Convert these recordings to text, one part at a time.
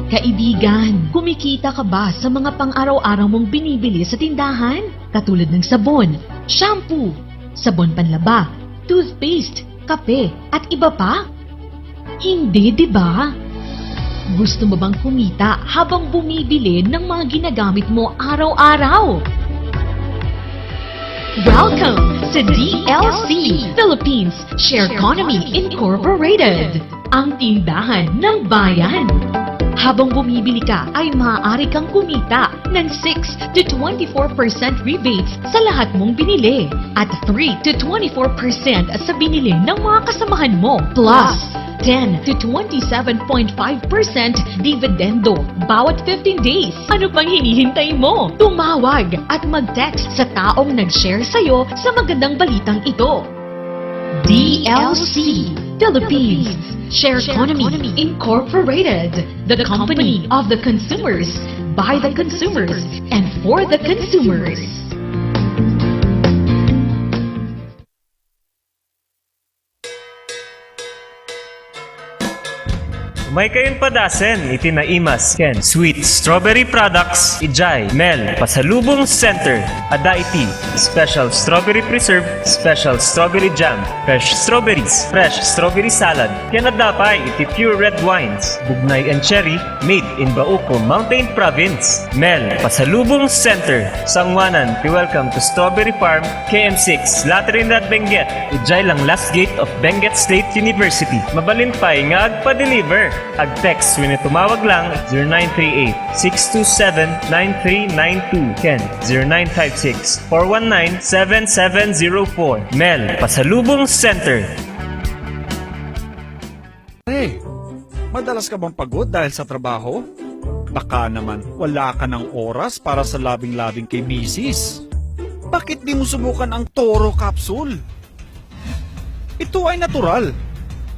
Kaibigan, kumikita ka ba sa mga pang-araw-araw mong binibili sa tindahan? Katulad ng sabon, shampoo, sabon panlaba, toothpaste, kape, at iba pa? Hindi, di ba? Gusto mo bang kumita habang bumibili ng mga ginagamit mo araw-araw? Welcome to DLC Philippines Share Economy Incorporated, ang tindahan ng bayan. Habang bumibili ka ay maaari kang kumita ng 6 to 24% rebates sa lahat mong binili at 3 to 24% sa binili ng mga kasamahan mo, plus 10 to 27.5% dividendo bawat 15 days. Ano pang hinihintay mo? Tumawag at mag-text sa taong nag-share sa'yo sa magandang balitang ito. DLC Philippines Share Economy Incorporated, the company of the consumers, by the consumers, and for the consumers. May kayong padasen, itinaimas, Ken, Sweet Strawberry Products, Ijay, Mel, Pasalubong Center, Adaiti, Special Strawberry Preserve, Special Strawberry Jam, Fresh Strawberries, Fresh Strawberry Salad, Kenadapay, iti Pure Red Wines, Bugnay and Cherry, made in Bauco, Mountain Province, Mel, Pasalubong Center, Sangwanan, welcome to Strawberry Farm, KM6, Lateran at Benguet, Ijay lang last gate of Benguet State University, Mabalintay nga agpa-deliver. Ag-text when tumawag lang 0938-627-9392. Ken 0956-419-7704. Mel, Pasalubong Center. Hey, madalas ka bang pagod dahil sa trabaho? Baka naman wala ka ng oras para sa labing-labing kay misis. Bakit di mo subukan ang Toro Capsule? Ito ay natural.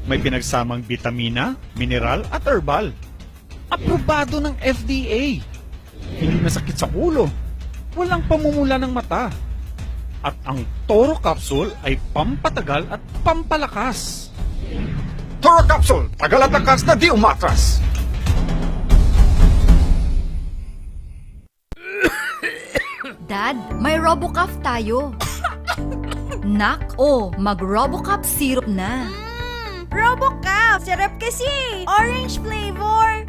May pinagsamang vitamina, mineral at herbal. Aprobado ng FDA. Hindi masakit sa ulo. Walang pamumula ng mata. At ang Toro Capsule ay pampatagal at pampalakas. Toro Capsule, tagal at lakas na di umatras. Dad, may RoboCaf tayo. Nak, mag-RoboCaf syrup na. RoboCaf! Sarap kasi! Orange flavor!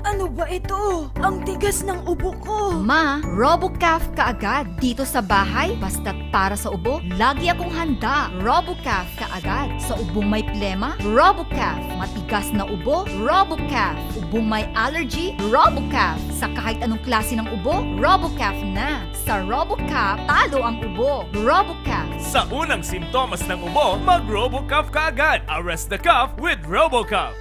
Ano ba ito? Ang tigas ng ubo ko! Ma, RoboCaf kaagad. Dito sa bahay, basta't para sa ubo, lagi akong handa. RoboCaf kaagad. Sa ubong may plema, RoboCaf. Matigas na ubo, RoboCaf. Ubong may allergy, RoboCaf. Sa kahit anong klase ng ubo, RoboCaf na. Sa RoboCaf, talo ang ubo. RoboCaf. Sa unang simptomas ng ubo, mag-RoboCaf ka agad. Arrest the cough with RoboCaf.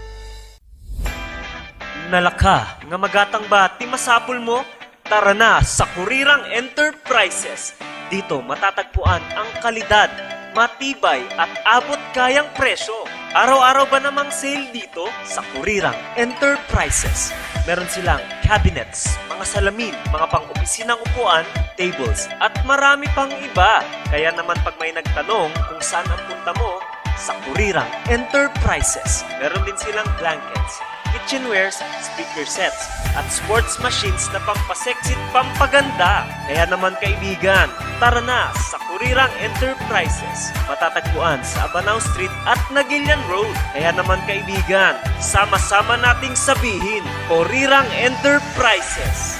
Nalaka, nga magatang ba ti masapul mo? Tara na sa Kurirang Enterprises. Dito matatagpuan ang kalidad, matibay at abot kayang presyo. Araw-araw ba namang sale dito sa Kurirang Enterprises? Meron silang cabinets, mga salamin, mga pang-opisinang upuan, tables, at marami pang iba. Kaya naman pag may nagtanong kung saan ang punta mo, sa Kurirang Enterprises. Meron din silang blankets, kitchenwares, speaker sets, at sports machines na pampasexy at pampaganda. Kaya naman kaibigan, tara na sa Kurirang Enterprises. Matatagpuan sa Abanao Street at Nagilian Road. Kaya naman kaibigan, sama-sama nating sabihin, Kurirang Enterprises.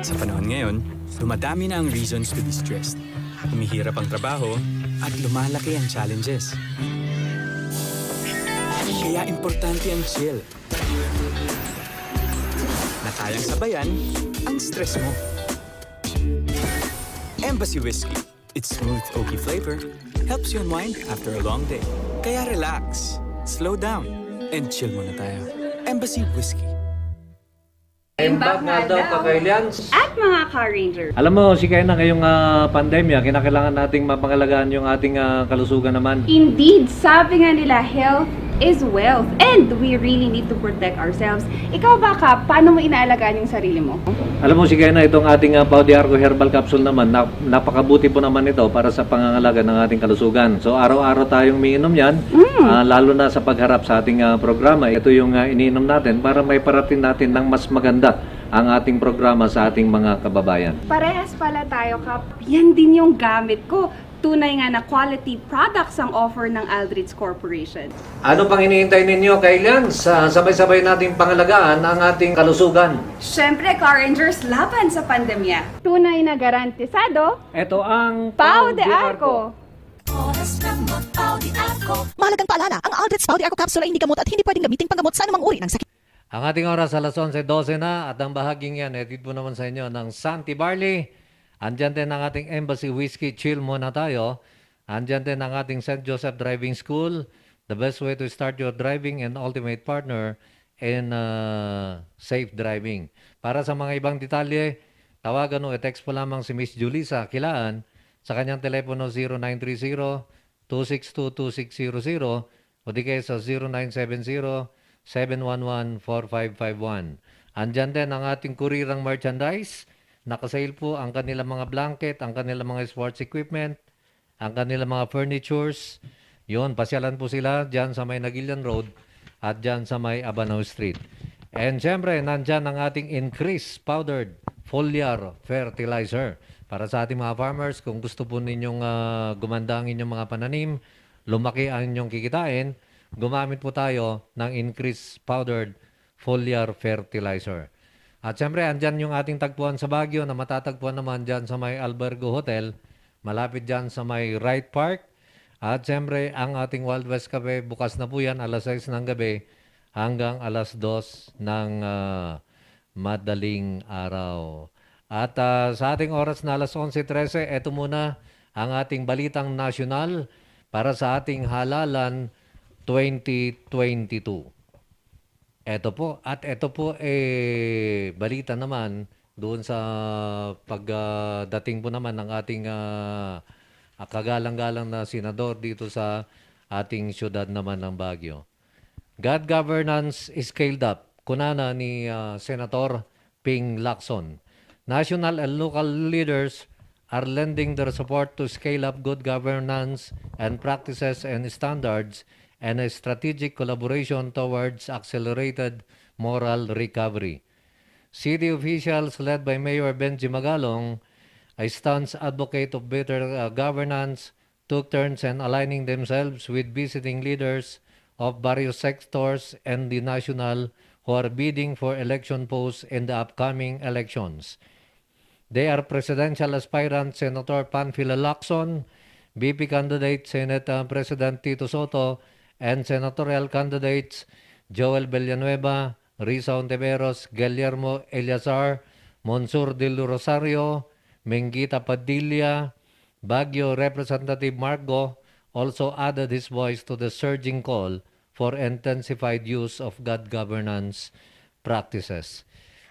Sa panahon ngayon, dumadami na ang reasons to be stressed. Humihirap ang trabaho at lumalaki ang challenges. Kaya importante ang chill. Na kayang sabayan ang stress mo. Embassy Whiskey. Its smooth, oaky flavor helps you unwind after a long day. Kaya relax, slow down, and chill muna tayo. Embassy Whiskey. Imbak nga daw kakailians. At mga Car Ranger. Alam mo, si kaya na ngayong pandemya, kinakailangan nating mapangalagaan yung ating kalusugan naman. Indeed, sabi nga nila, health is wealth and we really need to protect ourselves. Ikaw ba, Kap, paano mo inaalagaan yung sarili mo? Alam mo si Kena, itong ating Pau de Arco Herbal Capsule naman, napakabuti po naman ito para sa pangangalaga ng ating kalusugan. So araw-araw tayong umiinom yan, lalo na sa pagharap sa ating programa. Ito yung iniinom natin para may parating natin ng mas maganda ang ating programa sa ating mga kababayan. Parehas pala tayo, Kap. Yan din yung gamit ko. Tunay nga na quality products ang offer ng Aldrich Corporation. Ano pang hinihintay ninyo, Kailan? Sabay-sabay nating pangalagaan ang ating kalusugan. Siyempre, Car Rangers, laban sa pandemya. Tunay na garantisado, Ito ang Pau de Arco. Mahalagang paalala, ang Aldrich Pau de Arco Capsule ay hindi gamot at hindi pwedeng gamitin panggamot sa anumang uri ng sakit. Ang ating oras alas 11:12 na at ang bahaging yan, edit po naman sa inyo ng Santi Barley. Andyan din ang ating Embassy Whiskey, chill muna tayo. Andyan din ang ating St. Joseph Driving School. The best way to start your driving and ultimate partner in safe driving. Para sa mga ibang detalye, tawagan o text po lamang si Miss Julissa Kilaan sa kanyang telepono 0930-262-2600 o di kaya sa 0970-711-4551. Andyan din ang ating kurirang merchandise. Nakasale po ang kanilang mga blanket, ang kanilang mga sports equipment, ang kanilang mga furnitures. Yun, pasyalan po sila dyan sa may Nagilian Road at dyan sa may Abanaw Street. And syempre, nandyan ang ating increased powdered foliar fertilizer. Para sa ating mga farmers, kung gusto po ninyong gumanda ang inyong mga pananim, lumaki ang inyong kikitain, gumamit po tayo ng increased powdered foliar fertilizer. At siyempre, andyan yung ating tagpuan sa Baguio na matatagpuan naman dyan sa may Albergo Hotel, malapit dyan sa may Wright Park. At siyempre, ang ating Wild West Cafe, bukas na po yan, alas 6 ng gabi hanggang alas 2 ng madaling araw. At sa ating oras na alas 11:13, eto muna ang ating balitang nasyonal para sa ating halalan 2022. Ito po balita naman doon sa pagdating po naman ng ating kagalang-galang na senador dito sa ating syudad naman ng Baguio. God governance is scaled up. Kunana ni Senator Ping Lacson. National and local leaders are lending their support to scale up good governance and practices and standards and a strategic collaboration towards accelerated moral recovery. City officials led by Mayor Benji Magalong, a staunch advocate of better governance, took turns in aligning themselves with visiting leaders of various sectors and the national who are bidding for election posts in the upcoming elections. They are presidential aspirant Senator Panfilo Lacson, VP candidate Senate President Tito Soto, and senatorial candidates Joel Villanueva, Risa Ontiveros, Guillermo Eleazar, Monsur del Rosario, Mengita Padilla, Baguio Representative Margo also added his voice to the surging call for intensified use of good governance practices.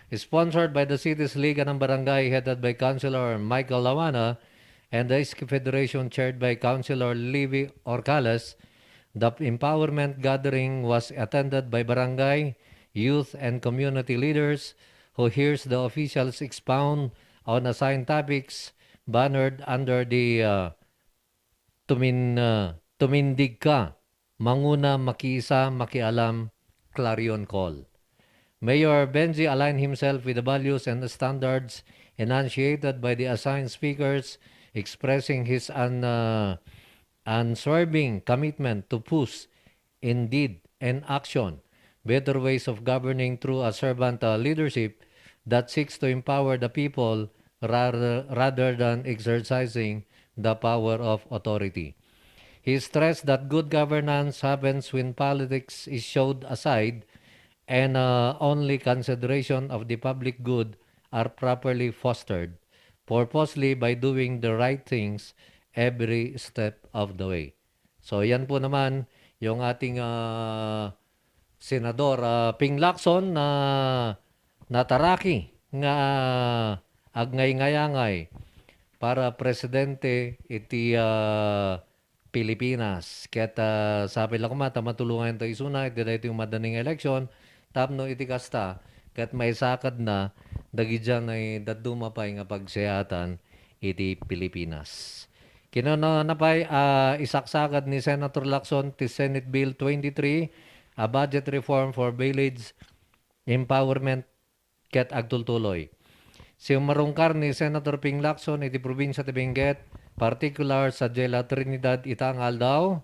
Sponsored by the city's Liga ng Barangay headed by Councilor Michael Lawana and the Iski Federation chaired by Councilor Livy Orcales, the empowerment gathering was attended by barangay, youth, and community leaders who hears the officials expound on assigned topics bannered under the Tumindig Ka, Manguna, Makiisa, Makialam, Clarion Call. Mayor Benji aligned himself with the values and the standards enunciated by the assigned speakers, expressing his unswerving commitment to push, in deed and action, better ways of governing through a servant leadership that seeks to empower the people rather than exercising the power of authority. He stressed that good governance happens when politics is showed aside and only consideration of the public good are properly fostered, purposely by doing the right things every step of the way. So yan po naman yung ating Senador Ping Lacson na nataraki nga agnay-ngayangay para presidente iti Pilipinas. Ket sabi lang kumata matulungan ito isuna iti dayto yung madaning eleksyon tapno iti kasta ket maisakad na dagi dyan ay dadumapay nga pagsayatan iti Pilipinas. Kinuna na pa'y isaksakad ni Senator Lacson ti Senate Bill 23 a budget reform for village empowerment ket agtultuloy. Si marungkar ni Senator Ping Lacson iti probinsya ti Benguet, particular sa Jela Trinidad Itangal daw,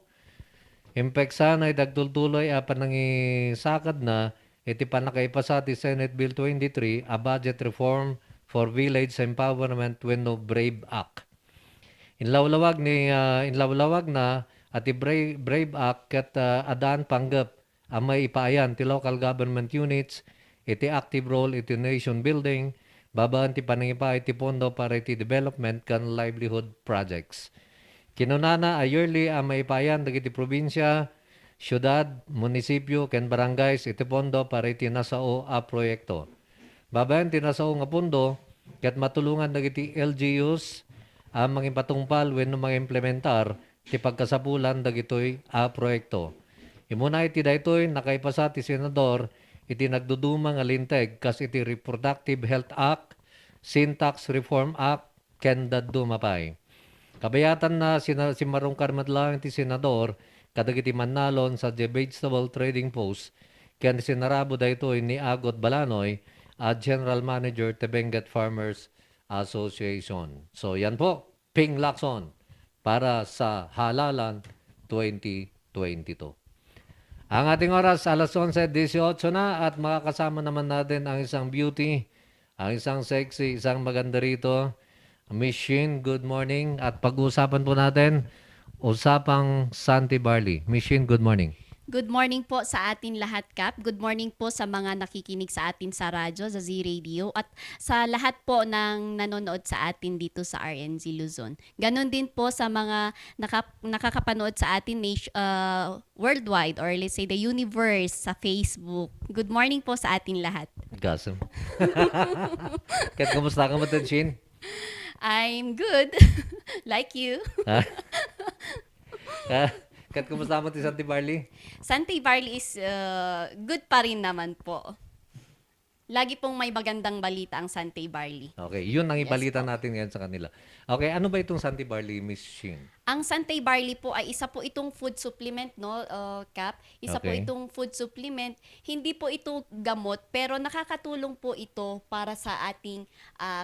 impeksa na idagtultuloy a panangisakad na iti panakaipasa ti Senate Bill 23 a budget reform for village empowerment wenno Brave Act. Inlawlawag na at ti Brave Act ket adaan panggap ang may ipaayan ti local government units iti active role iti nation building babaan ti panangipa iti pondo para iti development kan livelihood projects. Kinunana a yearly ang maipayan dagiti probinsya, syudad, munisipyo ken barangays iti pondo para iti nasao a proyekto. Babayan ti nasao nga pondo ket matulungan dagiti LGUs ang mangipatungpal wenno mangimplementar ti pagkasapulan dagitoy a proyekto. Imuna iti daytoy nakaipasa ti senador iti nagdudumang alinteg kas iti Reproductive Health Act, Sin Tax Reform Act, ken dadumapay. Kabayatan na si Marungkar madlang ti senador kadagiti mannalon sa The Vegetable Trading Post ken sinarabo daytoy ni Agot Balanoy a General Manager ti Benguet Farmers Association. So yan po, Ping Lacson para sa Halalan 2022. Ang ating oras, alas 11:18 na at makakasama naman natin ang isang beauty, ang isang sexy, isang maganda rito. Miss Shin, good morning. At pag-uusapan po natin, usapang Santi Barley. Miss Shin, good morning. Good morning po sa atin lahat, Kap. Good morning po sa mga nakikinig sa atin sa radyo, sa Z-Radio, at sa lahat po ng nanonood sa atin dito sa RNZ Luzon. Ganon din po sa mga nakakapanood sa atin worldwide, or let's say the universe sa Facebook. Good morning po sa atin lahat. Gasam. Kat, kumusta ka mo, Shin? I'm good. Like you. Kat, kumusta mo ti Santi Barley? Santi Barley is good pa rin naman po. Lagi pong may magandang balita ang Santi Barley. Okay, yun ang ibalita Yes, natin ngayon sa kanila. Okay, ano ba itong Santi Barley, Miss Shin? Ang Santi Barley po ay isa po itong food supplement, no, Cap? Isa po Okay. itong food supplement. Hindi po ito gamot, pero nakakatulong po ito para sa ating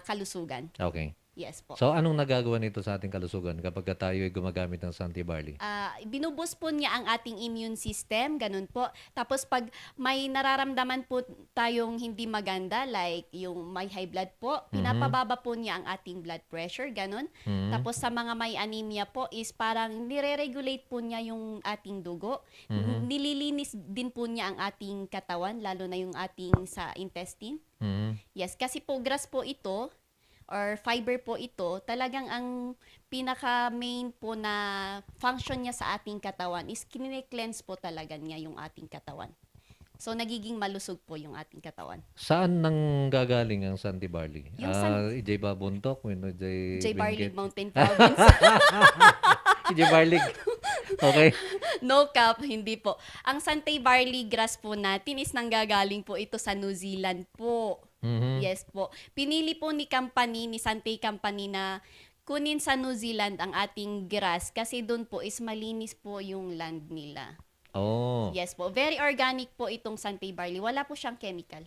kalusugan. Okay. Yes po. So, anong nagagawa nito sa ating kalusugan kapag tayo ay gumagamit ng Santi Barley? Binuboost po niya ang ating immune system, ganun po. Tapos pag may nararamdaman po tayong hindi maganda, like yung may high blood po, pinapababa po niya ang ating blood pressure, ganun. Tapos sa mga may anemia po is parang nire-regulate po niya yung ating dugo. Nililinis din po niya ang ating katawan, lalo na yung ating sa intestine. Yes, kasi po grass po ito, or fiber po ito, talagang ang pinaka-main po na function niya sa ating katawan is kine-cleanse po talaga niya yung ating katawan. So, nagiging malusog po yung ating katawan. Saan nang gagaling ang Santi Barley? Yung J. Babuntok? J. Barley Mountain Province. J. Barley. Okay. No, Cap, hindi po. Ang Santi Barley grass po natin is nanggagaling po ito sa New Zealand po. Yes po. Pinili po ni Santi Company na kunin sa New Zealand ang ating grass kasi doon po is malinis po yung land nila. Oh. Yes po. Very organic po itong Santi Barley. Wala po siyang chemical.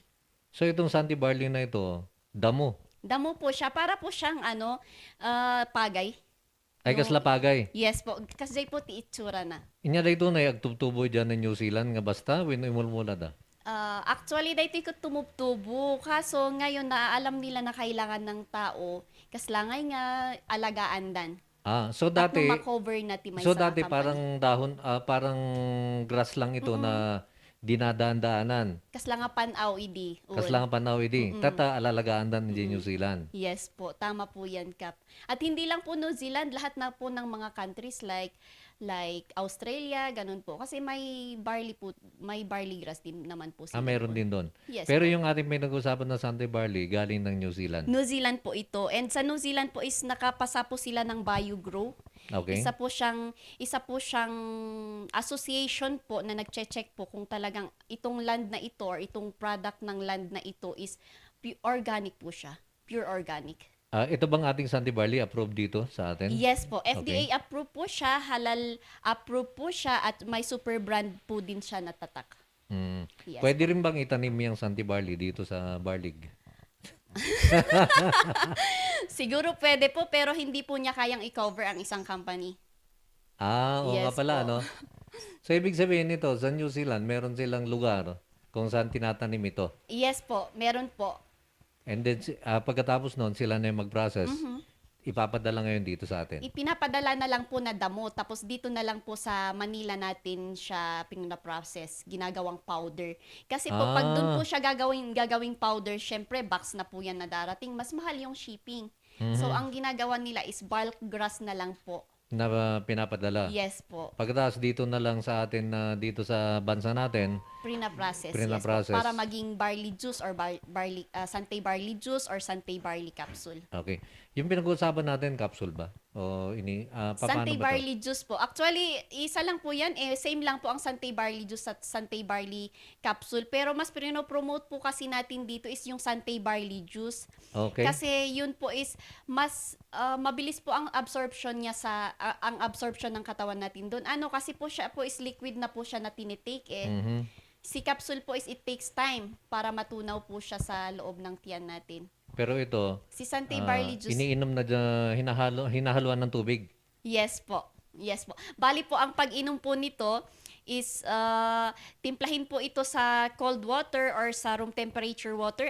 So, itong Santi Barley na ito, damo. Damo po siya. Para po siyang pagay. Ay, kasla pagay. Yes po. Kasi po ti itsura na. Inya da ito na agtubtubo dyan ng New Zealand nga basta, wino imulmula da. Actually, dahito ko tumubtubo. Kaso ngayon, naaalam nila na kailangan ng tao. Kaslangay nga alagaan dan. So dati, makover na ti may so sa dati company. parang dahon, parang grass lang ito na dinadaan-daanan. Kaslang nga panaw idi. Kas lang ang panaw idi. Tata alalagaan dan di New Zealand. Yes po, tama po yan, Kap. At hindi lang po New Zealand, lahat na po ng mga countries like Australia, ganun po. Kasi may barley grass din naman po sila. Meron po. din doon. Yes Pero po. yung ating may nag-usapan na Santi Barley, galing ng New Zealand. New Zealand po ito. And sa New Zealand po is nakapasa po sila ng BioGrow. Okay. Isa po siyang association po na nagche-check po kung talagang itong land na ito or itong product ng land na ito is organic po siya. Pure organic. Ito bang ating Santi Barley approved dito sa atin? Yes po. Okay. FDA approved po siya, halal approved po siya, at may super brand po din siya na tatak. Yes. Pwede rin bang itanim yung Santi Barley dito sa Barlig? Siguro pwede po, pero hindi po niya kayang i-cover ang isang company. Oo nga Yes pala, po. no? So, ibig sabihin nito, sa New Zealand, meron silang lugar kung saan tinatanim ito. Yes po, meron po. And then, pagkatapos noon, sila na yung mag-process. Ipapadala ngayon dito sa atin. Ipinapadala na lang po na damo, tapos dito na lang po sa Manila natin siya pina-process, ginagawang powder. Kasi po, pag doon po siya gagawing powder, syempre, box na po yan na darating, mas mahal yung shipping. So, ang ginagawa nila is bulk grass na lang po. Na pinapadala. Yes po. Pagkatapos dito na lang sa atin, dito sa bansa natin, Prina-process. Prina-process. Yes po. Para maging barley juice or Santay barley juice or Santay barley capsule. okay. Yung pinag-uusapan natin, capsule ba? O paano Santay ba to? barley juice po. Actually, isa lang po yan. Same lang po ang Santay barley juice at Santay barley capsule. Pero mas promote po kasi natin dito is yung Santay barley juice. Okay. Kasi yun po is mas mabilis po ang absorption niya ang absorption ng katawan natin doon. Kasi po siya po is liquid na po siya na tinitake Si capsule po is it takes time para matunaw po siya sa loob ng tiyan natin. Pero ito, Si Santay barley juice. iniinom na hinahaluan ng tubig. Yes po. Yes po. Bali po, ang pag-inom po nito is timplahin po ito sa cold water or sa room temperature water,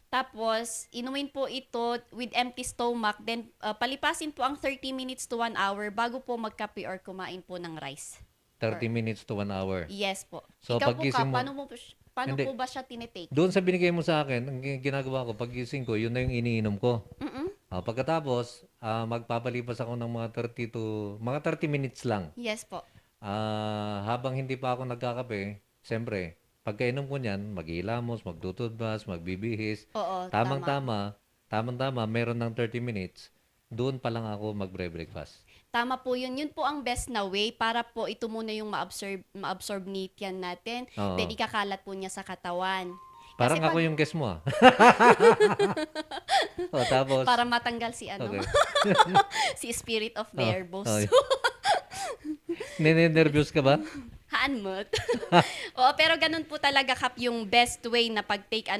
Tapos, inumin po ito with empty stomach. Then, palipasin po ang 30 minutes to 1 hour bago po magkape or kumain po ng rice. 30 minutes to 1 hour. Yes po. So, Ikaw po paggising mo- paano Hindi. po ba siya tinitake? Doon sa binigay mo sa akin, ang ginagawa ko, paggising ko, yun na yung iniinom ko. Pagkatapos, magpapalipas ako ng mga 30 minutes lang. Yes po. Habang hindi pa ako nagkakape, siyempre, pagkainom ko niyan, maghihilamos, magtutudbas, magbibihis. Oo, Tamang-tama, meron ng 30 minutes, doon pa lang ako magbre-breakfast. Tama po yun. Yun po ang best na way para po ito muna yung ma-absorb ni tiyan natin. Oo. Then ikakalat po niya sa katawan. Parang Kasi ako yung guest mo, tapos, para matanggal si okay. si spirit of the air boss. Nininervyos ka ba? Haan mo. Oo, pero ganun po talaga Kap yung best way na pag-take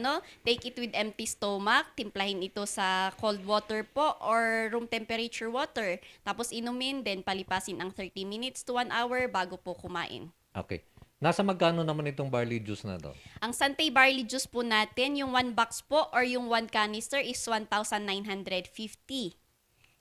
take it with empty stomach, timplahin ito sa cold water po or room temperature water. Tapos inumin, then palipasin ang 30 minutes to 1 hour bago po kumain. Okay. Nasa magkano naman itong barley juice na to? Ang Santay barley juice po natin, yung 1 box po or yung 1 canister is 1,950.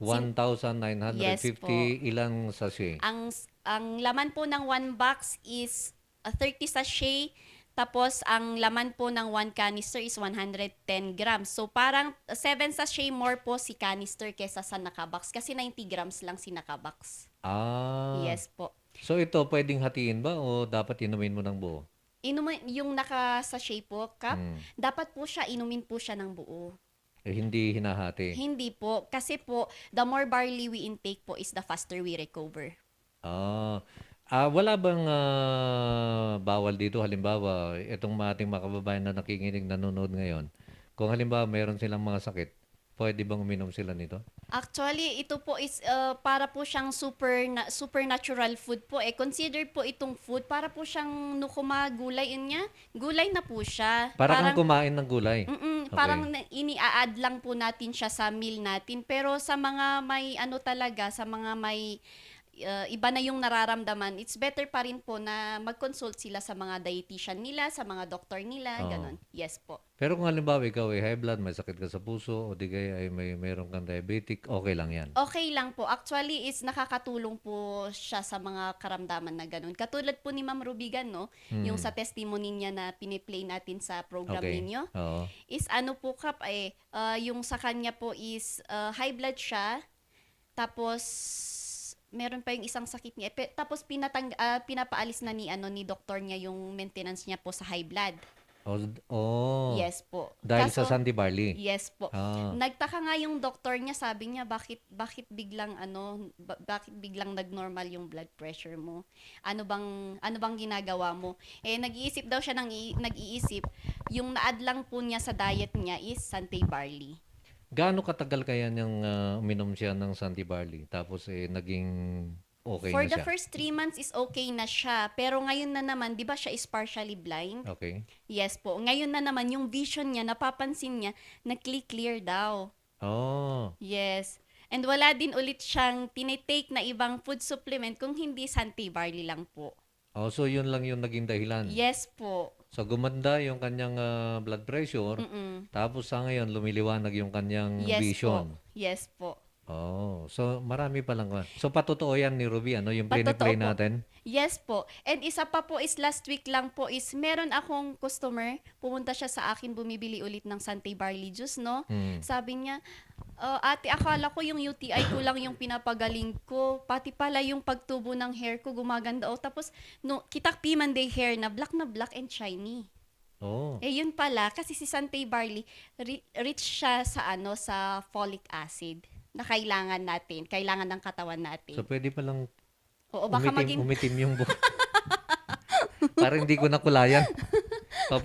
1,950, Yes po. ilang sachet? Ang laman po ng 1 box is 30 sachet. Tapos, ang laman po ng 1 canister is 110 grams. So, parang 7 sachet more po si canister kesa sa nakabox. Kasi 90 grams lang si nakabox. Yes po. So, ito pwedeng hatiin ba o dapat inumin mo ng buo? Yung naka-sachet po, Kap, dapat po siya, inumin po siya ng buo. Hindi hinahati. Hindi po. Kasi po, the more barley we intake po is the faster we recover. Wala bang bawal dito? Halimbawa, itong ating mga kababayan na nakikinig, nanonood ngayon, kung halimbawa meron silang mga sakit, pwede bang uminom sila nito? Actually, ito po is para po siyang supernatural food po. Consider po itong food para po siyang nukuma gulay niya. Gulay na po siya. Parang kumain ng gulay. Okay. Parang ini-add lang po natin siya sa meal natin. Pero sa mga may sa mga may iba na yung nararamdaman, it's better pa rin po na mag-consult sila sa mga dietitian nila, sa mga doktor nila, ganon. Yes po. Pero kung halimbawa ikaw ay high blood, may sakit ka sa puso, o di kaya ay meron kang diabetic, okay lang yan? Okay lang po. Actually, is nakakatulong po siya sa mga karamdaman na ganun. Katulad po ni Ma'am Rubigan, yung sa testimony niya na piniplay natin sa program ninyo, is po Kap, yung sa kanya po is high blood siya, tapos meron pa yung isang sakit niya. Tapos pinapaalis na ni doktor niya yung maintenance niya po sa high blood. Oh. Yes po. Dahil sa Kaso- Sandy Barley. Yes po. Ah. Nagtaka nga yung doktor niya, sabi niya bakit biglang bakit biglang nagnormal yung blood pressure mo? Ano bang ginagawa mo? Nag-iisip daw siya nag-iisip, yung naad lang po niya sa diet niya is Sandy Barley. Gaano katagal kaya niyang uminom siya ng Sandy Barley? Tapos naging okay For na the siya? first 3 months is okay na siya. Pero ngayon na naman, di ba siya is partially blind? Okay. Yes po. Ngayon na naman, yung vision niya, napapansin niya, nag-clear daw. Oh. Yes. And wala din ulit siyang tinitake na ibang food supplement kung hindi Santy Barley lang po. Oh, so yun lang yung naging dahilan. Yes po. So gumanda yung kanyang blood pressure. Tapos sa ngayon lumiliwanag yung kanyang Yes vision. po. Yes po. Oh, so marami pa lang. So patotoo yan ni Ruby, ano, yung Patotoo play po. natin? Yes po. And isa pa po is last week lang po is meron akong customer, pumunta siya sa akin, bumibili ulit ng Santy Barley juice, no? Sabi niya, ate, akala ko yung UTI ko lang yung pinapagaling ko. Pati pala yung pagtubo ng hair ko gumaganda. Tapos, no, kitak Monday hair na black and shiny. Oh. Yun pala, kasi si Santy Barley, rich siya sa sa folic acid na kailangan ng katawan natin. So pwede palang Oo, baka umitim yung buhok. Para hindi ko nakulayan. So,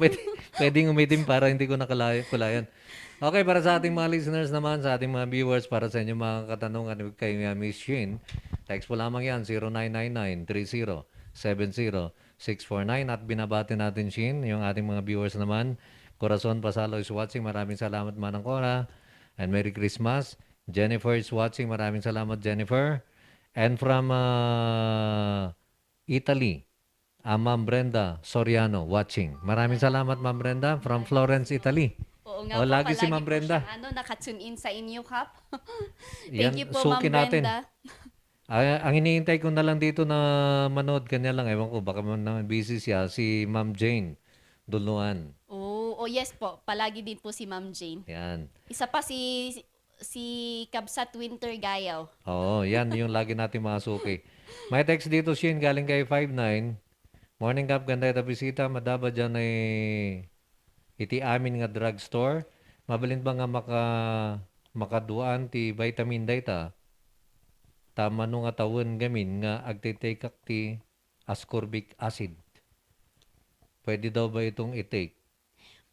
pwedeng umitim para hindi ko nakulayan. Okay, para sa ating mga listeners naman, sa ating mga viewers, para sa inyong mga katanungan kay Miss Shin, text po lamang yan, 0999-3070-649. At binabati natin, Shin, yung ating mga viewers naman. Corazon Pasalo is watching. Maraming salamat, Manang Cora. And Merry Christmas. Jennifer is watching. Maraming salamat, Jennifer. And from Italy, Ma'am Brenda Soriano watching. Maraming salamat, Ma'am Brenda, from Florence, Italy. Oo nga O, po, lagi si palagi Ma'am po Brenda. siyang, naka-tune in sa inyo, Kap. Yan, Thank you po, Ma'am suki natin. Brenda. Ang iniintay ko na lang dito na manood kanya lang. Ewan ko, baka busy siya. Si Ma'am Jane Duluan. Oh, yes po. Palagi din po si Ma'am Jane. Yan. Isa pa si Kabsat Winter Gayaw. Oo, yan yung lagi natin mga suki. May text dito, Shin, galing kay 59. Morning, Kap, ganda ita bisita. Madaba dyan ay iti amin nga drugstore. Mabalin ba nga makaduan ti vitamin data? Tama nung nga tawon gamin nga agtitake ti ascorbic acid. Pwede daw ba itong i-take?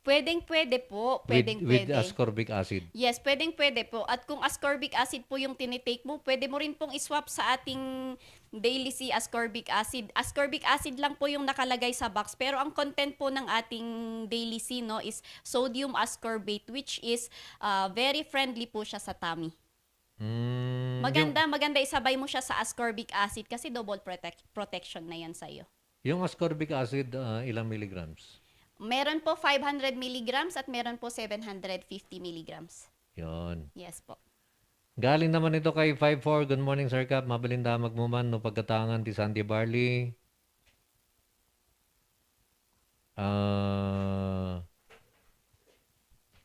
Pwede po. With ascorbic acid. Yes, pwede po. At kung ascorbic acid po yung tinitake mo, pwede mo rin pong iswap sa ating daily C ascorbic acid. Ascorbic acid lang po yung nakalagay sa box. Pero ang content po ng ating daily C, no, is sodium ascorbate, which is very friendly po siya sa tummy. Maganda isabay mo siya sa ascorbic acid kasi double protection na yan sa'yo. Yung ascorbic acid, ilang milligrams? Meron po 500 milligrams at meron po 750 milligrams. Yon. Yes po. Galing naman ito kay 54. Good morning, Sir Cap. Mabalinda magmuman no pagkatangan ti Sandy Barley.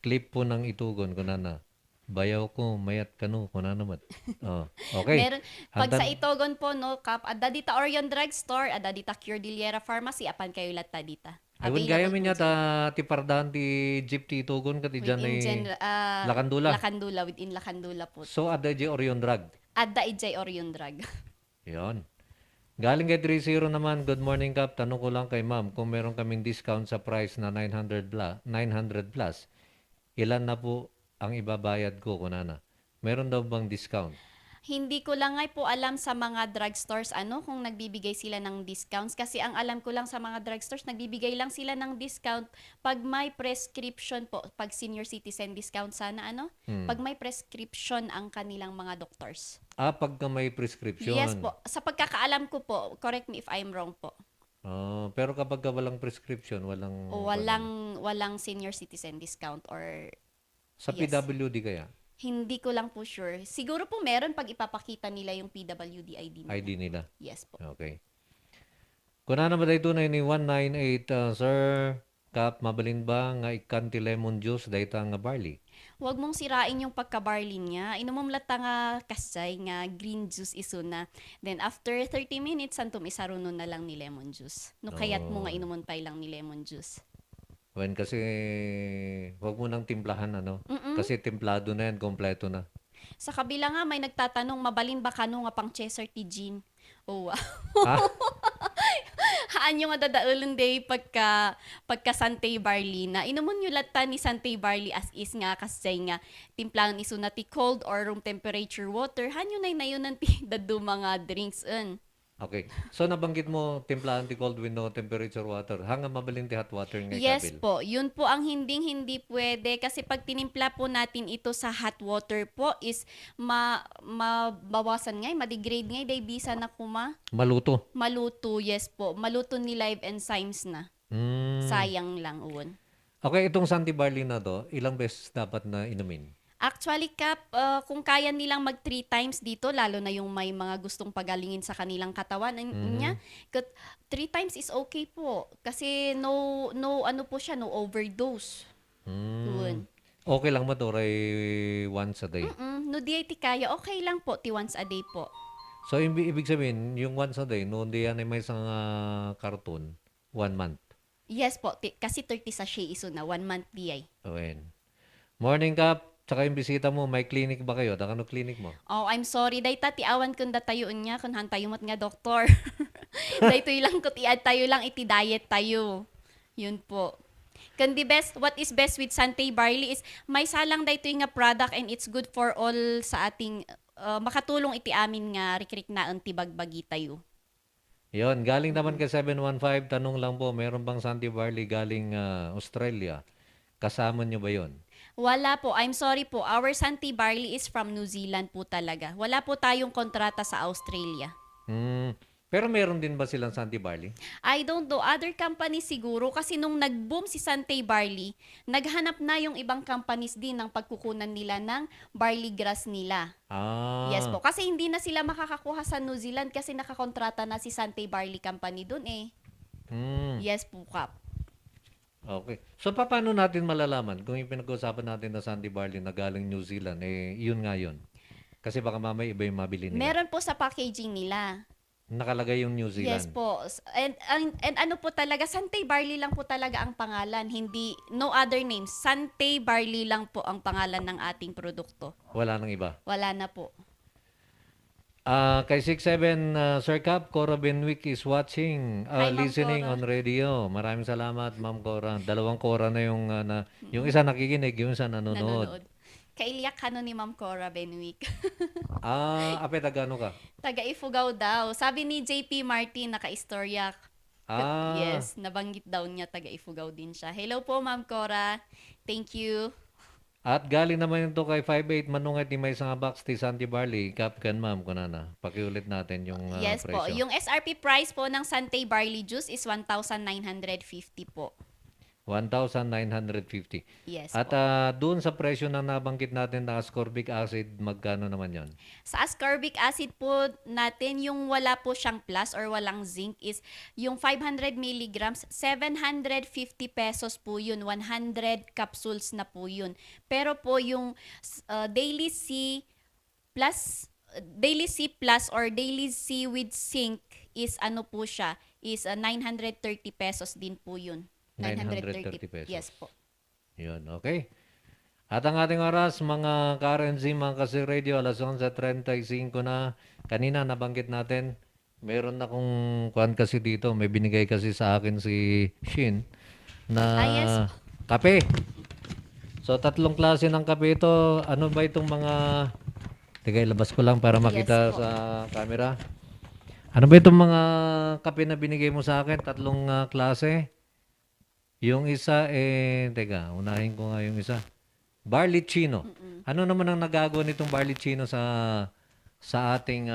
Clip po ng itugon ko na. Bayaw ko, mayat ka no, kuna naman. Oh, okay. Meron, pag sa Itogon po, no, Kap, adda dita Orion Drugstore, adda dita Cordillera Pharmacy, apan kayo latta dita. Ayun, gaya min niya ti pardahan ti jeep ti itugon ka ti dyan ay Lakandula. Within Lakandula po. So, ada di Orion Drug. Adda ijay Orion Drug. Yon. Galing kay 30 naman, good morning, Kap. Tanong ko lang kay ma'am, kung meron kaming discount sa price na 900 plus, ilan na po ang ibabayad ko, kunana? Meron daw bang discount? Hindi ko lang nga po alam sa mga drugstores kung nagbibigay sila ng discounts. Kasi ang alam ko lang sa mga drugstores, nagbibigay lang sila ng discount pag may prescription po. Pag senior citizen discount sana, pag may prescription ang kanilang mga doctors. Pagka may prescription? Yes po. Sa pagkakaalam ko po, correct me if I'm wrong po. Pero kapag walang prescription, walang... Walang senior citizen discount or... Sa yes. PWD kaya? Hindi ko lang po sure. Siguro po meron pag ipapakita nila yung PWD ID nila. ID nila? Yes po. Okay. Kung na ba dito na ni 198, Sir Kap, mabalin ba nga ikanti lemon juice dahil nga barley? Huwag mong sirain yung pagka-barley niya. Inomom lata nga kasay nga green juice iso na. Then after 30 minutes, santum isarunon na lang ni lemon juice. No kayat mo nga inomon pa lang ni lemon juice. When kasi, wag wag mo nang timplahan, ano? Mm-mm. Kasi timplado na yan, kompleto na. Sa kabila nga, may nagtatanong, mabalin ba kano nga pang Cesar ti Jean? Oh, wow. Ha? Haan yung nga dadaulan day pagka Santay Barley na. Inumon yung lata ni Santay Barley as is nga kasi nga timplahan iso na ti cold or room temperature water. Han yun na yun nanti dadu mga drinks en. Okay. So, nabanggit mo, timplahan ti cold with no temperature water. Hanggang mabalin ti hot water nga Yes ikabil. po, yun po ang hindi pwede kasi pag tinimpla po natin ito sa hot water po is mabawasan nga, ma-degrade nga, day bisa na Maluto. maluto, yes po. Maluto ni live enzymes na. Mm. Sayang lang uwan. Okay, itong Santi Barley na to, ilang beses dapat na inumin? Actually, Kap, kung kaya nilang mag 3 times dito, lalo na yung may mga gustong pagalingin sa kanilang katawan niya, 3 times is okay po. Kasi no ano po siya, no overdose. Yun. Okay lang ba to, Ray, once a day? No DIT kaya, okay lang po, ti once a day po. So, ibig sabihin, yung once a day, noon di yan ay may isang karton, 1 month. Yes po, kasi 30 sachet iso na, 1 month DI. Okay. Morning, Kap. Tsaka yung bisita mo, may clinic ba kayo? Ano clinic mo? Oh, I'm sorry. Day tati awan kun datayon niya kun hantayo mat nga doktor. Daytoy lang ko tiad tayo lang iti diet tayo. Yun po. Can be best, what is best with Santay Barley is may salang daytoy nga product and it's good for all sa ating makatulong iti amin nga rikrik na ti bagbagi tayo. Yon, galing naman kay 715, tanong lang po, meron bang Santay Barley galing Australia? Kasama nyo ba yon? Wala po. I'm sorry po. Our Santay Barley is from New Zealand po talaga. Wala po tayong kontrata sa Australia. Pero meron din ba silang Santay Barley? I don't know. Other companies siguro kasi nung nag-boom si Santay Barley, naghanap na yung ibang companies din ng pagkukunan nila ng barley grass nila. Ah. Yes po. Kasi hindi na sila makakakuha sa New Zealand kasi nakakontrata na si Santay Barley Company dun eh. Yes po, Kap. Okay. So, paano natin malalaman kung yung pinag-uusapan natin na Santay Barley na galing New Zealand, yun nga yun? Kasi baka mamaya iba yung mabili nila. Meron po sa packaging nila. Nakalagay yung New Zealand. Yes po. And ano po talaga, Santay Barley lang po talaga ang pangalan. Hindi, no other names. Santay Barley lang po ang pangalan ng ating produkto. Wala nang iba. Wala na po. Kay 67, Sir Cap, Cora Benwick is watching, Hi, Ma'am listening Cora. on radio. Maraming salamat, Ma'am Cora. 2 Cora na yung, yung isa nakikinig, yung isa nanonood. Kailiyak ka no ni Ma'am Cora Benwick. Ape, tagano ka? Taga Ifugao daw. Sabi ni JP Martin, naka-istorya. Yes, nabanggit daw niya taga Ifugao din siya. Hello po, Ma'am Cora. Thank you. At galing naman ito kay 58, manungat ni may isang box ti Santay Barley. Kapkan, Ma'am, kunana. Pakiulit natin yung Yes po. presyo. Yung SRP price po ng Santay Barley Juice is 1,950 po. 1,950. Yes At po. doon sa presyo na nabanggit natin na ascorbic acid, magkano naman yon? Sa ascorbic acid po natin, yung wala po siyang plus or walang zinc is yung 500 milligrams, 750 pesos po yun. 100 capsules na po yun. Pero po yung Daily C plus or Daily C with zinc is ano po siya, is 930 pesos din po yun. 930 pesos. Yes po. Yun, okay. At ang ating oras, mga ka-RNZ, mga kasi radio, 11:35 na. Kanina nabanggit natin, meron akong kuhan kasi dito, may binigay kasi sa akin si Shin na yes. kape. So, 3 klase ng kape ito. Ano ba itong mga... Teka, ilabas ko lang para makita po. sa camera. Ano ba itong mga kape na binigay mo sa akin? 3 klase. Yung isa, teka, unahin ko nga yung isa. Barley Chino. Ano naman ang nagagawa nitong Barley Chino sa ating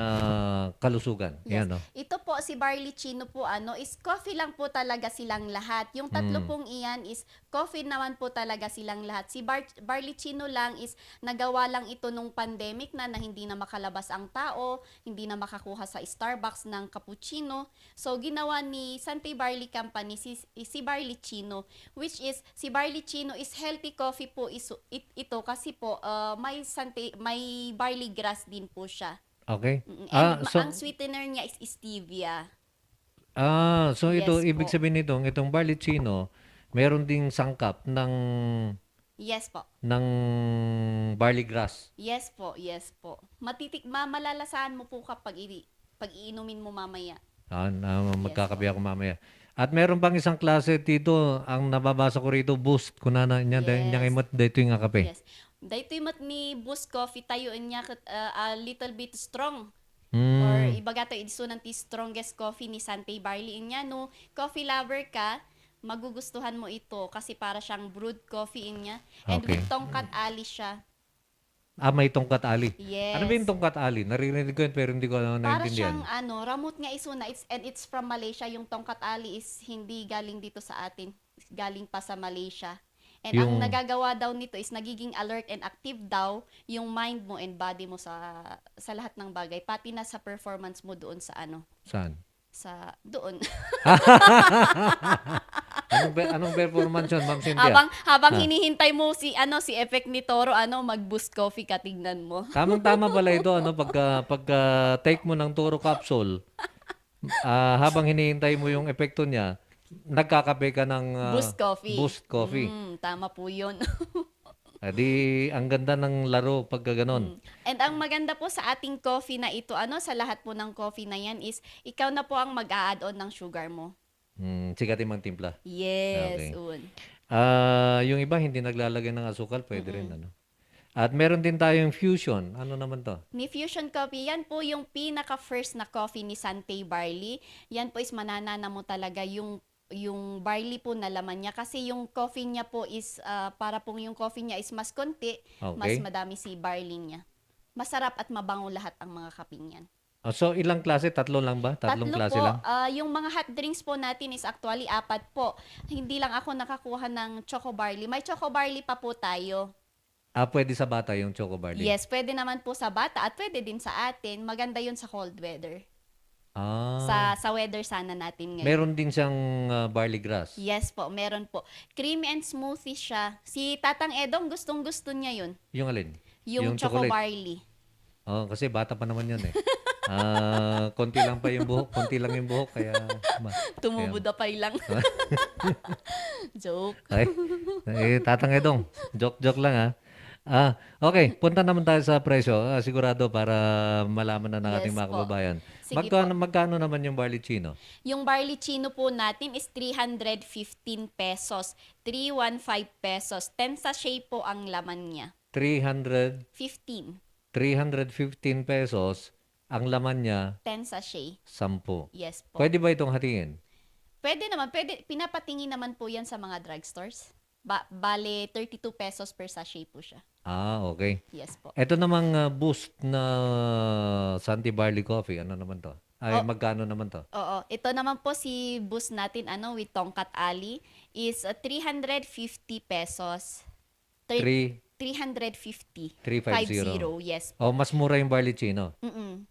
kalusugan? Yes. Yan, no? Ito po, si Barley Chino po, is coffee lang po talaga silang lahat. Yung tatlo pong iyan is coffee naman po talaga silang lahat. Si Barley Chino lang is nagawa lang ito nung pandemic na hindi na makalabas ang tao, hindi na makakuha sa Starbucks ng cappuccino. So, ginawa ni Santay Barley Company si Barley Chino, which is, si Barley Chino is healthy coffee po ito kasi po, may barley grass din po siya. Okay. And ang sweetener niya is stevia. So Yes ito, po. ibig sabihin itong Barley Chino, meron ding sangkap ng Yes po. ng barley grass. Yes po, yes po. Malalasahan mo po kapag pag iinumin mo mamaya. Magkakape ako mamaya. At meron pang isang klase dito, ang nababasa ko rito, Boost. Kunana niya, Yes. niya imot dito yung kape. Yes. Dahito yung ni Boost Coffee tayo niya a little bit strong. Mm. Or ibaga to iso ng strongest coffee ni Sante Barley niya. No, coffee lover ka, magugustuhan mo ito kasi para siyang brewed coffee niya. And Okay. with tongkat ali siya. May tongkat ali. Yes. Ano ba yung tongkat ali? Naririnig ko yun pero hindi ko Para naintindihan. siyang ramot nga iso na it's from Malaysia. Yung tongkat ali is hindi galing dito sa atin. Galing pa sa Malaysia. And ang nagagawa daw nito is nagiging alert and active daw yung mind mo and body mo sa lahat ng bagay. Pati na sa performance mo doon sa Saan? sa doon. Anong performance yun, Ma'am Cynthia? habang hinihintay mo si effect ni Toro mag-boost coffee ka, tignan mo. Tamang-tama pala ito, pagka take mo ng Toro capsule, habang hinihintay mo yung epekto niya, nagkakape ka ng Boost coffee. Boost coffee. Tama po 'yun. Di ang ganda ng laro pagka ganon. And ang maganda po sa ating coffee na ito, sa lahat po ng coffee na yan is ikaw na po ang mag-a-add on ng sugar mo. Sigatin mang timpla. Yes, Okay. Yung iba hindi naglalagay ng asukal, pwede rin At meron din tayong fusion. Ano naman to? Ni Fusion Coffee, yan po yung pinaka-first na coffee ni Sante Barley. Yan po is mananana mo talaga yung barley po na laman niya. Kasi yung coffee niya po is, para pong yung coffee niya is mas konti, mas madami si barley niya. Masarap at mabango lahat ang mga kape niyan. So ilang klase? Tatlo lang ba? Tatlong klase po. lang? Yung mga hot drinks po natin is actually 4 po. Hindi lang ako nakakuha ng choco barley. May choco barley pa po tayo. Pwede sa bata yung choco barley? Yes, pwede naman po sa bata at pwede din sa atin. Maganda yun sa cold weather. Sa weather sana natin ngayon. Meron din siyang barley grass? Yes po, meron po. Creamy and smoothie siya. Si Tatang Edong, gustong-gusto niya yun. Yung alin? Yung choco chocolate? barley. Kasi bata pa naman yun eh. Konti lang pa yung buhok. Konti lang yung buhok. Kaya Tumubudapay lang. Joke. Tatang Edong. Joke lang okay, punta naman tayo sa presyo. Sigurado para malaman na ng ating Yes mga po. kababayan. Sige Magkano naman yung barley chino? Yung barley chino po natin is 315 pesos. 315 pesos. 10 sachet po ang laman niya. 315 15. pesos. Ang laman niya, 10 sachet. 10. Yes po. Pwede ba itong hatiin? Pwede naman. Pinapatingin naman po yan sa mga drugstores. Bale, 32 pesos per sachet po siya. Okay. Yes po. Ito namang Boost na Sante Barley Coffee. Ano naman to? Magkano naman to? Oo. Ito naman po si Boost natin, with Tongkat Ali, is 350 pesos. 350. 350. Yes. Mas mura yung barley chino. Mm-mm.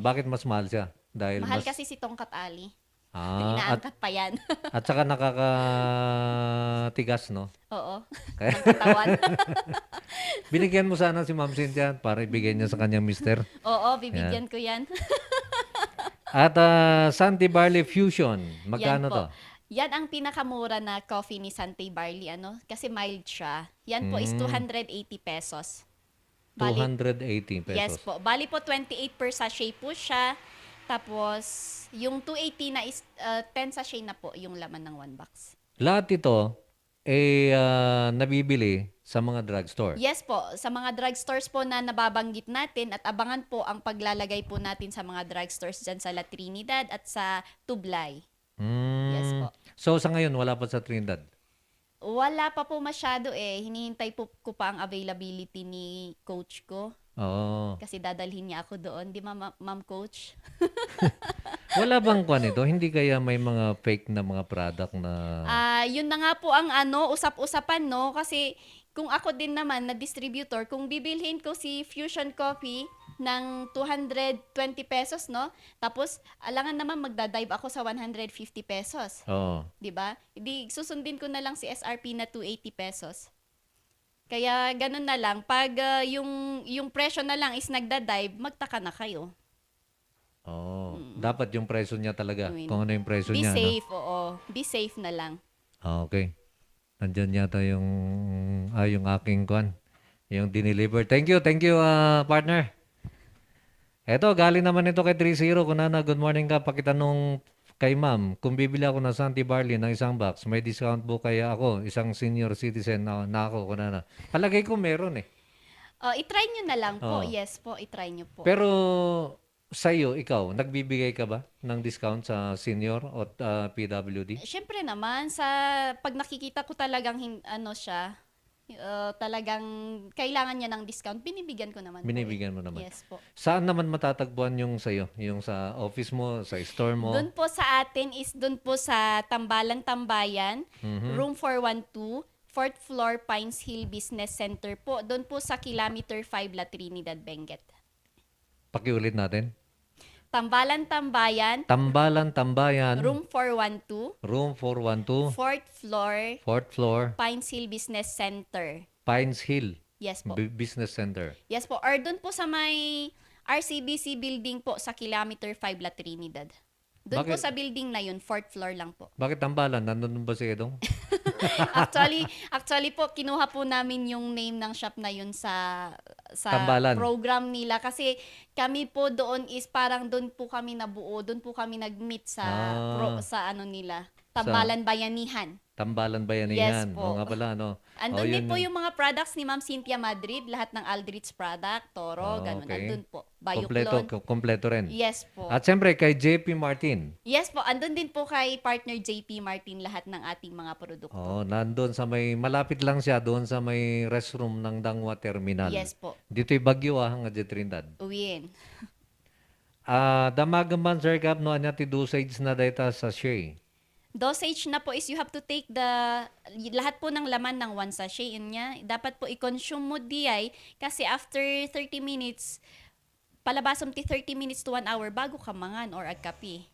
Bakit mas mahal siya? Dahil Mahal kasi si Tongkat Ali. at Inaangkat pa yan. saka nakakatigas, no? Oo. Ang katawan. Binigyan mo sana si Ma'am Cynthia para ibigay niya sa kanyang mister. Oo, bibigyan ko yan. At Sante Barley Fusion, magkano Yan po. to? Yan ang pinakamura na coffee ni Sante Barley, kasi mild siya. Yan po is 280 pesos. 280 pesos. Yes po. Bali po 28 per sachet po siya. Tapos, yung 280 na is 10 sachet na po yung laman ng 1 box. Lahat ito nabibili sa mga drugstore. Yes po. Sa mga drugstores po na nababanggit natin at abangan po ang paglalagay po natin sa mga drugstores dyan sa La Trinidad at sa Tublay. Yes po. So sa ngayon, wala pa sa Trinidad? Wala pa po masyado Hinihintay po ko pa ang availability ni coach ko. Oo. Kasi dadalhin niya ako doon. Di ma'am coach? Wala bang ito? Hindi kaya may mga fake na mga product na... Yun na nga po ang usap-usapan, no? Kasi kung ako din naman na distributor, kung bibilhin ko si Fusion Coffee ng 220 pesos, no? Tapos, alangan naman magdadive ako sa 150 pesos. Oo. Diba? Hindi, susundin ko na lang si SRP na 280 pesos. Kaya ganun na lang. Pag yung presyo na lang is nagda-dive, magtaka na kayo. Dapat yung presyo niya talaga. I mean, Kung ano yung presyo be niya. safe, oo. Be safe na lang. Okay. Nandyan yata yung aking kwan. Yung dineliver. Thank you, partner. Eto, galing naman ito kay 30. Kunana, good morning ka. Pakitanong kay ma'am, kung bibili ako ng Santi Barley ng isang box, may discount po kaya ako, isang senior citizen na ako, kunana. Palagay ko meron eh. I-try nyo na lang po. Oo. Yes po, i-try nyo po. Pero sa'yo, ikaw, nagbibigay ka ba ng discount sa senior o PWD? Siyempre naman, pag nakikita ko talagang siya, talagang kailangan niya ng discount, binibigyan ko naman Binibigyan po. mo naman. Yes po. Saan naman matatagpuan yung sa'yo? Yung sa office mo, sa store mo? Doon po sa atin is doon po sa Tambalan, Tambayan, room 412, 4th floor, Pines Hill Business Center po. Doon po sa kilometer 5 La Trinidad, Benguet. Pakiulit natin. Tambalan, Tambayan, Tambalan, Tambayan, room 412, room 412, 4th floor, 4th floor, Pines Hill Business Center. Pines Hill Yes po. Business Center. Yes po. Or doon po sa may RCBC building po sa kilometer 5 La Trinidad. Doon po Bakit? sa building na yun, 4th floor lang po. Bakit Tambalan? Nandun ba si Edong? Actually po, kinuha po namin yung name ng shop na yun sa Tambalan. program nila. Kasi kami po doon is parang doon po kami nabuo. Doon po kami nag-meet sa, sa ano nila. Tambalan Bayanihan. Tambalan Bayanihan. Yes po. Oo nga pala, no? Andun din yun po yung mga products ni Ma'am Cynthia Madrid. Lahat ng Aldrich product, Toro, ganun. okay. Andun po. Bayuklon. Kompleto rin. Yes po. At siyempre, kay JP Martin. Yes po, andun din po kay partner JP Martin lahat ng ating mga produkto. Oh, nandun sa malapit lang siya doon sa may restroom ng Dangwa Terminal. Yes po. Dito'y Bagyo nga Trinidad. Uwin. Damagaman sir kap no anya ti dosage na data sa sachet. Dosage na po is you have to take lahat po ng laman ng one sachet yun niya. Dapat po i-consume mo diay kasi after 30 minutes, palabasom ti 30 minutes to 1 hour bago ka mangan or agkapi.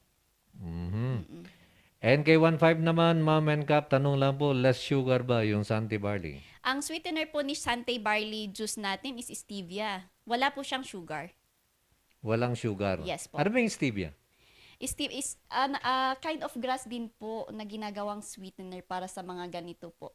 NK15 naman, ma'am and cap, tanong lang po, less sugar ba yung Santi Barley? Ang sweetener po ni Sante Barley juice natin is stevia. Wala po siyang sugar. Walang sugar. Yes po. Ano ba yung stevia? Stevia is kind of grass din po na ginagawang sweetener para sa mga ganito po.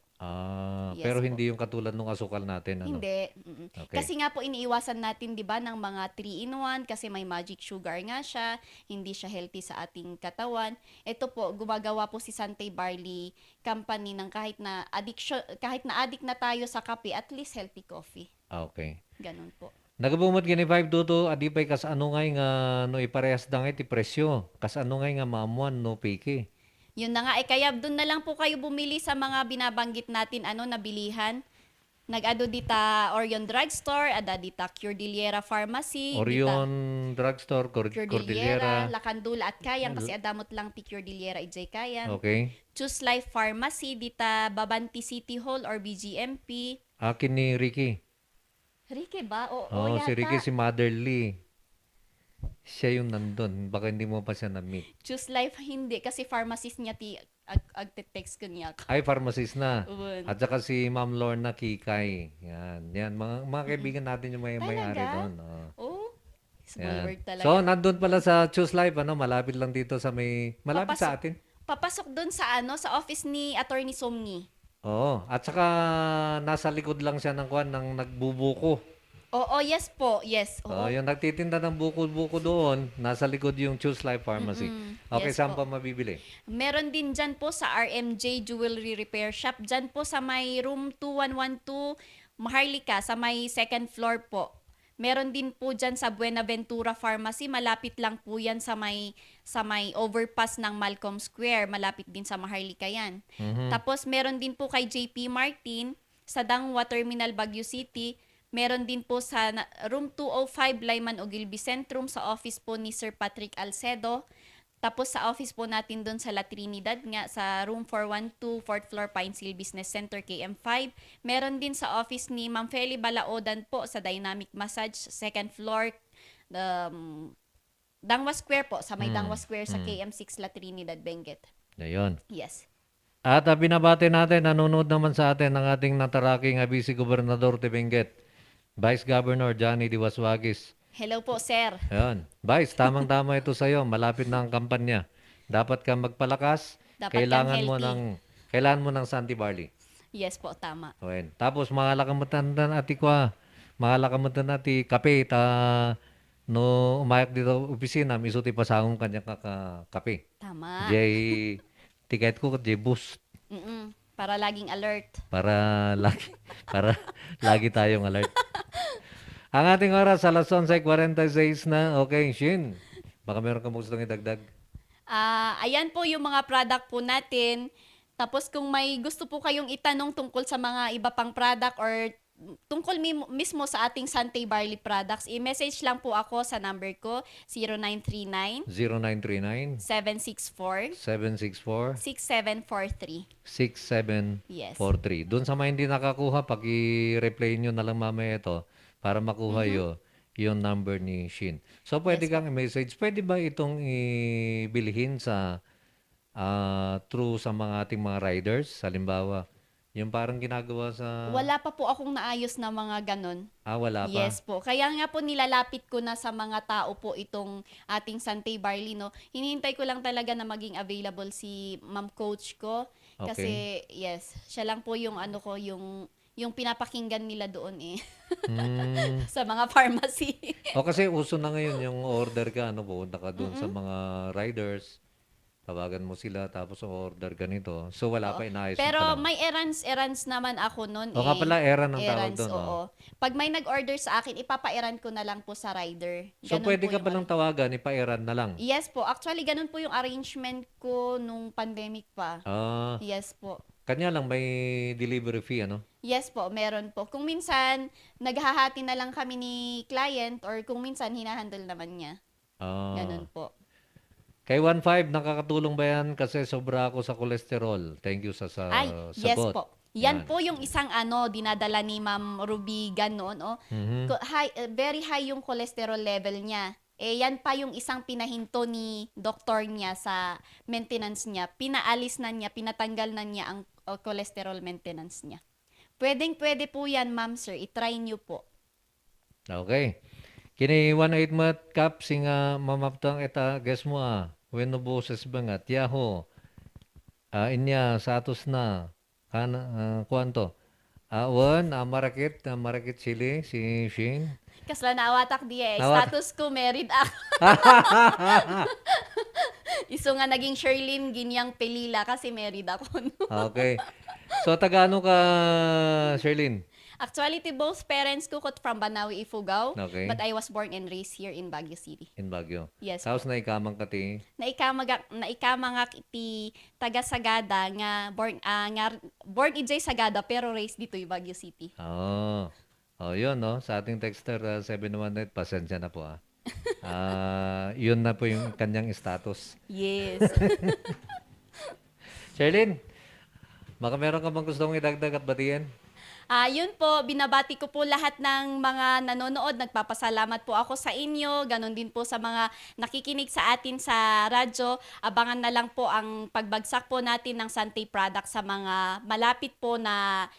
Yes Pero po. hindi yung katulad ng asukal natin. Ano? Hindi. Okay. Kasi nga po iniiwasan natin 'di ba ng mga 3-in-1 kasi may magic sugar nga siya, hindi siya healthy sa ating katawan. Ito po gumagawa po si Sante Barley Company ng kahit na addict na tayo sa kape, at least healthy coffee. Okay. Ganun po. Nagabumot gini 522, adipay kas ano ngay nga no iparehas da ngay ti presyo. Kas ano ngay nga maamuan no piki. Yun na nga, kaya doon na lang po kayo bumili sa mga binabanggit natin na bilihan. Nag-ado dita Orion Drugstore, ada dita Cordillera Pharmacy, Orion Drugstore, Cordillera, Cordillera. Lakandula at Kayan, kasi adamot lang ti Cordillera ijay Kayan. Okay. Choose Life Pharmacy, dita Babanti City Hall or BGMP. Akin ni Ricky. Ricky ba? Oo, Oh, si yata. Ricky, si Motherly. Siya yung nandun. Baka hindi mo pa siya na-meet. Choose Life, hindi. Kasi pharmacist niya agte-text ko niya. Ay, pharmacist na. Uwan. At saka si Ma'am Lorna Kikay. Yan. Mga kaibigan natin yung may-ari Talaga? doon. Oh, small Yan. word talaga. So, nandun pala sa Choose Life, malapit lang dito sa malapit sa atin. Papasok doon sa sa office ni Attorney Somni. Oo. At saka, nasa likod lang siya ng nagbubuko. Oo, yes po. Yes. Oo. Yung nagtitinda ng buko-buko doon, nasa likod yung Choose Life Pharmacy. Okay, Yes saan po. pa mabibili? Meron din dyan po sa RMJ Jewelry Repair Shop. Dyan po sa may room 2112 Maharlika, sa may second floor po. Meron din po dyan sa Buenaventura Pharmacy. Malapit lang po yan sa may overpass ng Malcolm Square. Malapit din sa Maharlika yan. Tapos meron din po kay JP Martin sa Dangwa Terminal, Baguio City. Meron din po sa room 205 Lyman Ogilvie Centrum sa office po ni Sir Patrick Alcedo. Tapos sa office po natin doon sa La Trinidad nga sa room 412, 4th floor Pines Hill Business Center KM5. Meron din sa office ni Ma'am Feli Balaodan po sa Dynamic Massage, second floor, Dangwa Square po, sa may Dangwa Square sa KM6 La Trinidad, Benguet. Ayun. Yes. At binabati natin, nanonood naman sa atin ng ating nataraking Vice Gobernador de Benguet, Vice Governor Johnny Diwaswagis. Hello po, sir. Ayun. Vice, tamang-tama ito sa'yo. Malapit na ang kampanya. Dapat kang magpalakas. Dapat Kailangan kang mo healthy. kailangan mo ng Santi Barley. Yes po, tama. Okay. Tapos malakamutan nati kape no umayak dito opisina misuti pasangong kanya kape. Tama. Jay ticket ko jay boost Para laging alert. para lagi tayong alert. Ang ating oras alas 11:46 na. Okay, Shin. Baka meron kang gustong idagdag. Ayan po yung mga product po natin. Tapos kung may gusto po kayong itanong tungkol sa mga iba pang product or tungkol mismo sa ating Santay Barley products, i-message lang po ako sa number ko, 0939 0939 764 764 6743. 6743. Yes. Doon sa mga hindi nakakuha, pag-i-replay nyo na lang mamaya ito para makuha yung number ni Shin. So, pwede Yes, kang i-message. Pwede ba itong ibilihin sa through sa mga ating mga riders? Halimbawa, yung parang ginagawa sa... Wala pa po akong naayos na mga ganon. Wala pa? Yes po. Kaya nga po nilalapit ko na sa mga tao po itong ating Santay Barley, no. Hinihintay ko lang talaga na maging available si ma'am coach ko. Kasi, yes, siya lang po yung ano ko, yung pinapakinggan nila doon sa mga pharmacy. Kasi uso na ngayon yung order ka, pupunta ka doon sa mga riders, tawagan mo sila, tapos order ganito. So, wala pa, inaayos Pero pa lang. may errands naman ako noon. O nga pala, errand ang tawag Errands, doon. oo. Pag may nag-order sa akin, ipapa-errand ko na lang po sa rider. So, Ganun pwede po ka yung palang tawagan, ipa-errand na lang. Yes po. Actually, ganun po yung arrangement ko nung pandemic pa. Yes po. Kanya lang may delivery fee, ano? Yes po, meron po. Kung minsan, naghahati na lang kami ni client or kung minsan, hinahandle naman niya. Ganun po. Kay 1.5, nakakatulong ba yan? Kasi sobra ako sa cholesterol. Thank you sa sagot. Yes po. Yan po yung isang dinadala ni Ma'am Ruby noon. Very high yung cholesterol level niya. Yan pa yung isang pinahinto ni doktor niya sa maintenance niya. Pinaalis na niya, pinatanggal na niya ang cholesterol maintenance niya. Pwede po yan, ma'am, sir. I-try niyo po. Okay. Kini 1.8 mat kap singa mamaptang eta guess mo when no boses bangat yaho. Inya satos na kuanto. Marakit sili si Shin. Kasla naawatak diya status ko married ako. Iso nga naging Sherlyn Ginyang Pelila kasi married ako. Okay. So tagano ka, Sherlyn? Actually, both parents ko from Banawi, Ifugao. Okay. But I was born and raised here in Baguio City. In Baguio. Yes. Tapos na ikamang kati. Naikamangak iti taga Sagada nga born ijay Sagada pero raised dito in Baguio City. Yun, no? Sa ating texter 718, pasensya na po, yun na po yung kanyang status. Yes. Sherlyn, baka meron ka bang gustong idagdag at batiin? Yun po, binabati ko po lahat ng mga nanonood. Nagpapasalamat po ako sa inyo. Ganon din po sa mga nakikinig sa atin sa radyo. Abangan na lang po ang pagbagsak po natin ng Santay product sa mga malapit po na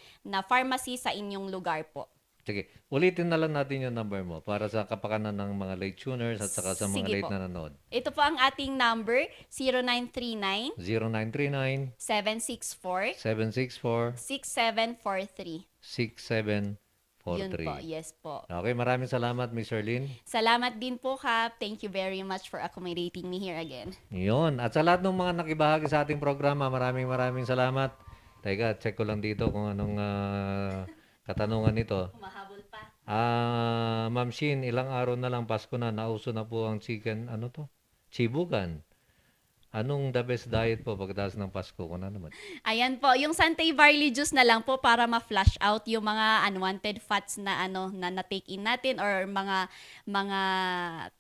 pharmacy sa inyong lugar po. Sige, ulitin na lang natin yung number mo para sa kapakanan ng mga late tuners at saka sa mga Sige late po. na nanood. Ito po ang ating number, 0939 0939 764 764 6743. 6743. Yun po, yes po. Okay, maraming salamat, Miss Sherlyn. Salamat din po, Kap. Thank you very much for accommodating me here again. Yun. At sa lahat ng mga nakibahagi sa ating programa, maraming salamat. Teka, check ko lang dito kung anong katanungan nito. Mahabol pa. Ma'am Shin, ilang araw na lang Pasko na, nauso na po ang chicken, chibugan. Anong the best diet po pagkatapos ng Pasko ko na naman? Ayan po, yung Santay Barley juice na lang po para ma-flush out yung mga unwanted fats na na na-take in natin or mga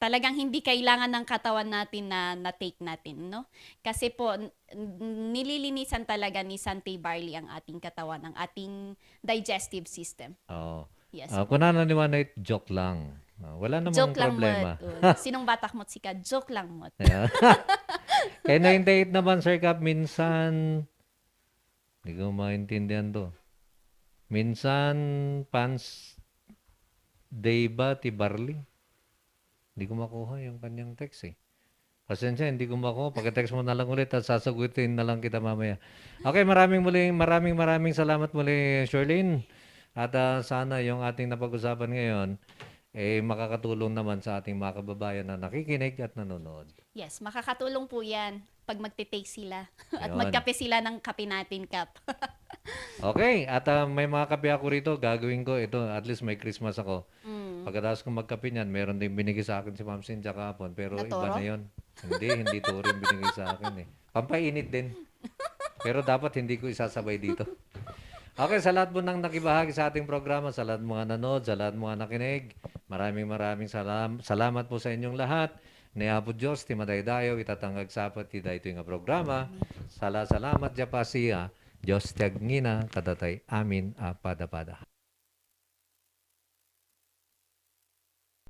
talagang hindi kailangan ng katawan natin na na-take natin, no? Kasi po nililinisan talaga ni Santay Barley ang ating katawan, ang ating digestive system. Oo. Yes. Kung nananiwala, joke lang. Wala namang Joke lang problema. mo. Sinong batak mo't sika? Joke lang mo. Kaya 98 naman, Sir Cap, minsan, hindi ko maintindihan to. Minsan, pants day ba ti barley? Hindi ko makuha yung kanyang text eh. Pasensya, hindi ko mako. Pag-text mo na lang ulit at sasagutin na lang kita mamaya. Okay, maraming salamat muli, Shirlene. At sana yung ating napag-usapan ngayon, makakatulong naman sa ating mga kababayan na nakikinig at nanonood. Yes, makakatulong po yan pag magte-take sila at Ayun. magkape sila ng kape natin, Kap. Okay, at may mga kape ako rito. Gagawin ko ito. At least may Christmas ako. Pagkatapos kong magkape niyan, meron din binigay sa akin si Ma'am Cynthia kahapon. Pero Na iba toro? na yun. Hindi turo yung binigay sa akin eh. Pampainit din. Pero dapat hindi ko isasabay dito. Okay, sa lahat po nang nakibahagi sa ating programa, sa lahat mga nanood, sa lahat mga nakinig, maraming salamat po sa inyong lahat. Niabot Diyos, ti madaydayo, itatanggag sapat, ti dayto nga programa. Salamat, Japasiya. Diyos tiag ngina, kadatay amin, pada.